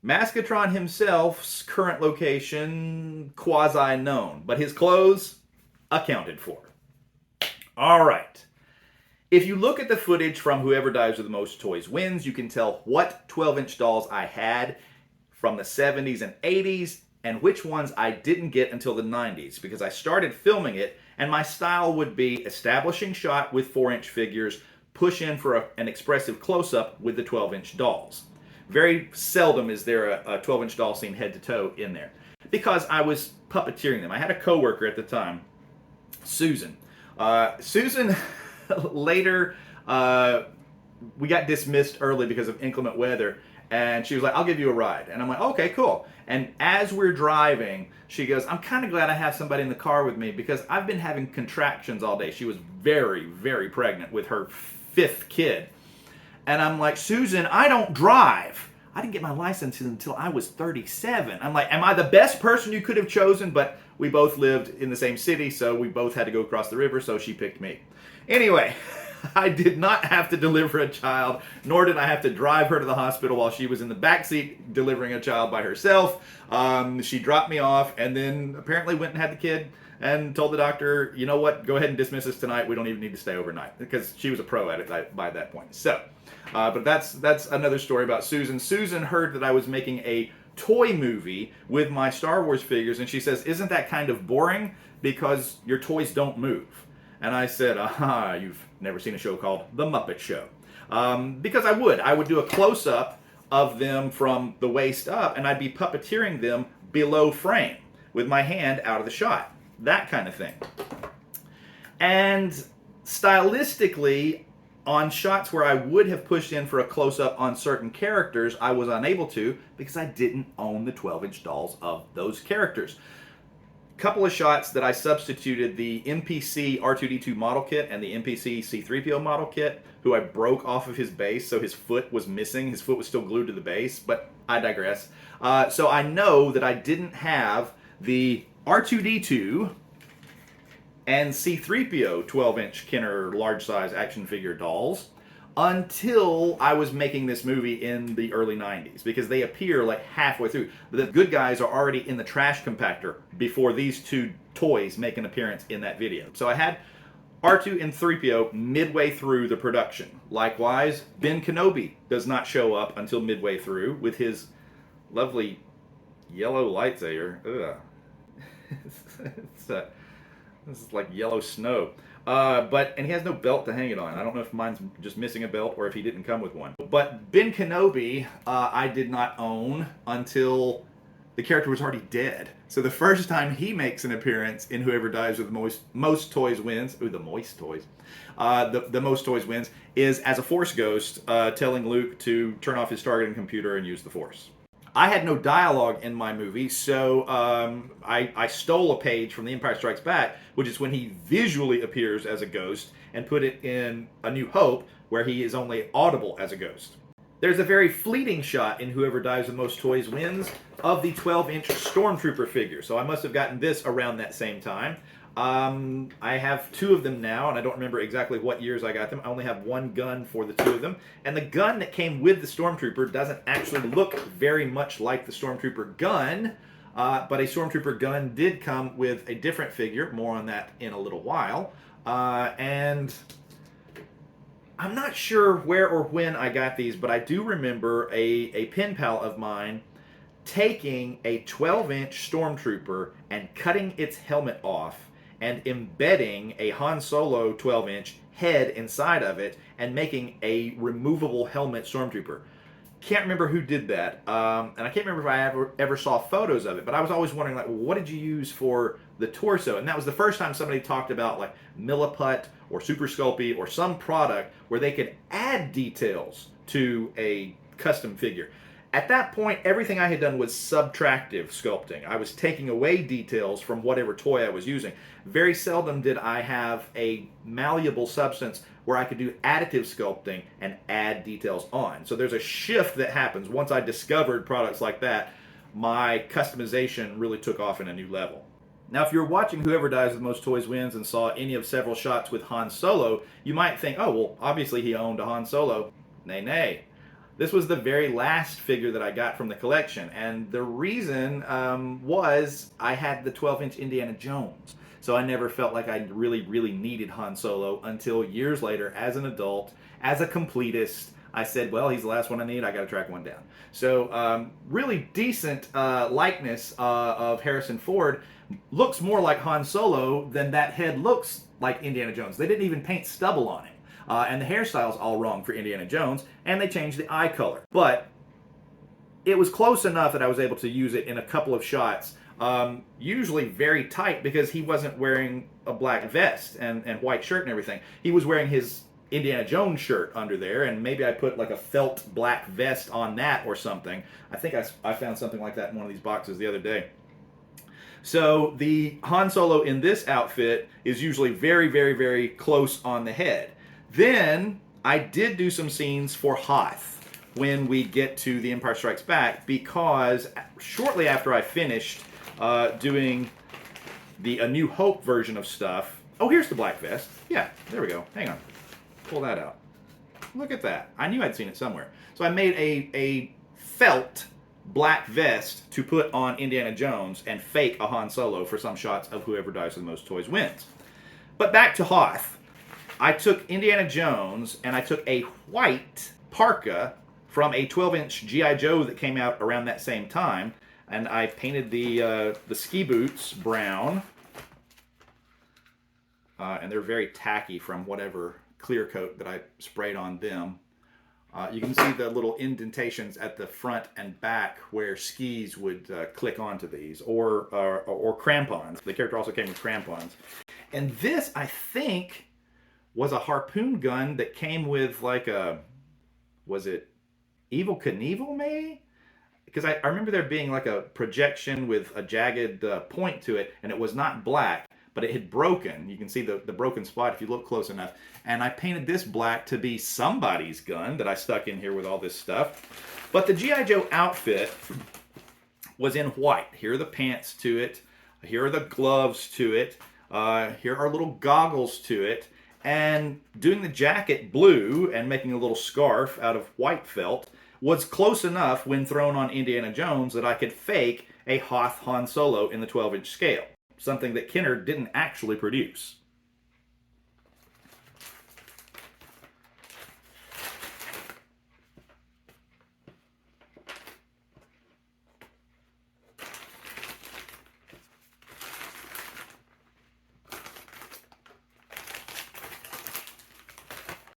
Maskatron himself's current location, quasi-known, but his clothes, accounted for. All right. If you look at the footage from Whoever Dies with the Most Toys Wins, you can tell what 12-inch dolls I had from the 70s and 80s and which ones I didn't get until the 90s, because I started filming it and my style would be establishing shot with 4-inch figures, push in for an expressive close-up with the 12-inch dolls. Very seldom is there a 12-inch doll scene head to toe in there, because I was puppeteering them. I had a coworker at the time, Susan. Susan later, we got dismissed early because of inclement weather, and she was like, I'll give you a ride. And I'm like, okay, cool. And as we're driving, she goes, I'm kind of glad I have somebody in the car with me because I've been having contractions all day. She was very, very pregnant with her 5th kid. And I'm like, Susan, I don't drive. I didn't get my license until I was 37. I'm like, am I the best person you could have chosen? But we both lived in the same city, so we both had to go across the river, so she picked me. Anyway, I did not have to deliver a child, nor did I have to drive her to the hospital while she was in the backseat delivering a child by herself. She dropped me off and then apparently went and had the kid and told the doctor, you know what, go ahead and dismiss us tonight. We don't even need to stay overnight, because she was a pro at it by that point. So, but that's another story about Susan. Susan heard that I was making a toy movie with my Star Wars figures, and she says, isn't that kind of boring because your toys don't move? And I said, aha, you've never seen a show called The Muppet Show. Because I would do a close-up of them from the waist up, and I'd be puppeteering them below frame with my hand out of the shot. That kind of thing. And stylistically, on shots where I would have pushed in for a close-up on certain characters, I was unable to because I didn't own the 12-inch dolls of those characters. Couple of shots that I substituted the MPC R2-D2 model kit and the MPC C3PO model kit, who I broke off of his base, so his foot was missing. His foot was still glued to the base, but I digress. So I know that I didn't have the R2-D2 and C3PO 12-inch Kenner large-size action figure dolls until I was making this movie in the early 90s, because they appear like halfway through. The good guys are already in the trash compactor before these two toys make an appearance in that video. So I had R2 and 3PO midway through the production. Likewise, Ben Kenobi does not show up until midway through with his lovely yellow lightsaber. Ugh. This is like yellow snow. And he has no belt to hang it on. I don't know if mine's just missing a belt or if he didn't come with one. But Ben Kenobi, I did not own until the character was already dead. So the first time he makes an appearance in Whoever Dies with the Most Toys Wins, ooh, the moist toys, the Most Toys Wins, is as a Force ghost telling Luke to turn off his targeting computer and use the Force. I had no dialogue in my movie, so I stole a page from The Empire Strikes Back, which is when he visually appears as a ghost, and put it in A New Hope, where he is only audible as a ghost. There's a very fleeting shot in Whoever Dies with Most Toys Wins of the 12-inch Stormtrooper figure, so I must have gotten this around that same time. I have 2 of them now, and I don't remember exactly what years I got them. I only have 1 gun for the 2 of them. And the gun that came with the Stormtrooper doesn't actually look very much like the Stormtrooper gun, but a Stormtrooper gun did come with a different figure. More on that in a little while. And I'm not sure where or when I got these, but I do remember a pen pal of mine taking a 12-inch Stormtrooper and cutting its helmet off and embedding a Han Solo 12-inch head inside of it and making a removable helmet Stormtrooper. Can't remember who did that, and I can't remember if I ever saw photos of it, but I was always wondering, like, well, what did you use for the torso? And that was the first time somebody talked about, like, Milliput or Super Sculpey or some product where they could add details to a custom figure. At that point, everything I had done was subtractive sculpting. I was taking away details from whatever toy I was using. Very seldom did I have a malleable substance where I could do additive sculpting and add details on. So there's a shift that happens. Once I discovered products like that, my customization really took off in a new level. Now, if you're watching Whoever Dies with Most Toys Wins and saw any of several shots with Han Solo, you might think, oh, well, obviously he owned a Han Solo. Nay, nay. This was the very last figure that I got from the collection, and the reason was I had the 12-inch Indiana Jones. So I never felt like I really needed Han Solo until years later, as an adult, as a completist. I said, well, he's the last one I need. I got to track one down. So really decent likeness of Harrison Ford. Looks more like Han Solo than that head looks like Indiana Jones. They didn't even paint stubble on him. And the hairstyle's all wrong for Indiana Jones, and they changed the eye color. But it was close enough that I was able to use it in a couple of shots, usually very tight because he wasn't wearing a black vest and white shirt and everything. He was wearing his Indiana Jones shirt under there, and maybe I put like a felt black vest on that or something. I think I found something like that in one of these boxes the other day. So the Han Solo in this outfit is usually very close on the head. Then I did do some scenes for Hoth when we get to The Empire Strikes Back, because shortly after I finished doing the A New Hope version of stuff. Oh, here's the black vest. Yeah, there we go. Hang on. Pull that out. Look at that. I knew I'd seen it somewhere. So I made a felt black vest to put on Indiana Jones and fake a Han Solo for some shots of whoever dies with the most toys wins. But back to Hoth. I took Indiana Jones and I took a white parka from a 12-inch G.I. Joe that came out around that same time, and I painted the ski boots brown, and they're very tacky from whatever clear coat that I sprayed on them. You can see the little indentations at the front and back where skis would click onto these, or crampons. The character also came with crampons. And this, I think, was a harpoon gun that came with like a, was it Evel Knievel maybe? Because I remember there being like a projection with a jagged point to it, and it was not black, but it had broken. You can see the broken spot if you look close enough. And I painted this black to be somebody's gun that I stuck in here with all this stuff. But the G.I. Joe outfit was in white. Here are the pants to it. Here are the gloves to it. Here are little goggles to it. And doing the jacket blue and making a little scarf out of white felt was close enough when thrown on Indiana Jones that I could fake a Hoth Han Solo in the 12-inch scale. Something that Kenner didn't actually produce.